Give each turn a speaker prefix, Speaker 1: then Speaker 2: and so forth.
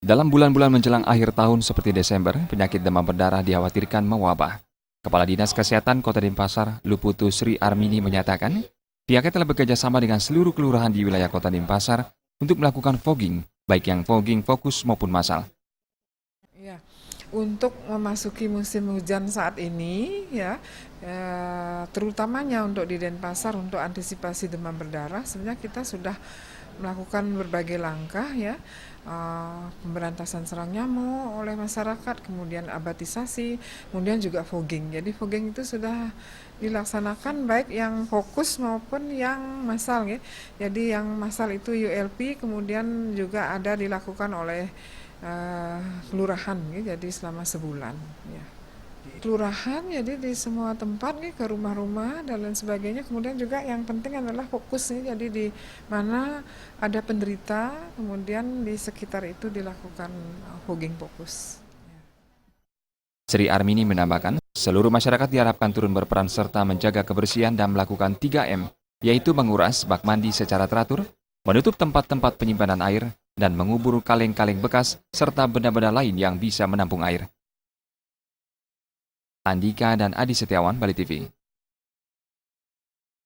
Speaker 1: Dalam bulan-bulan menjelang akhir tahun seperti Desember, penyakit demam berdarah dikhawatirkan mewabah. Kepala Dinas Kesehatan Kota Denpasar, Luputu Sri Armini menyatakan, pihaknya telah bekerja sama dengan seluruh kelurahan di wilayah Kota Denpasar untuk melakukan fogging, baik yang fogging fokus maupun massal.
Speaker 2: Ya, untuk memasuki musim hujan saat ini, terutamanya untuk di Denpasar untuk antisipasi demam berdarah, sebenarnya kita sudah melakukan berbagai langkah pemberantasan serang nyamuk oleh masyarakat, kemudian abatisasi, kemudian juga fogging. Jadi fogging itu sudah dilaksanakan baik yang fokus maupun yang massal ya. Jadi yang massal itu ULP, kemudian juga ada dilakukan oleh kelurahan ya, jadi selama sebulan ya. Kelurahan jadi di semua tempat nih, ke rumah-rumah dan lain sebagainya. Kemudian juga yang penting adalah fokus nih, jadi di mana ada penderita kemudian di sekitar itu dilakukan fogging fokus.
Speaker 1: Sri Armini menambahkan, seluruh masyarakat diharapkan turun berperan serta menjaga kebersihan dan melakukan 3M, yaitu menguras bak mandi secara teratur, menutup tempat-tempat penyimpanan air, dan mengubur kaleng-kaleng bekas serta benda-benda lain yang bisa menampung air. Andika dan Adi Setiawan, Bali TV.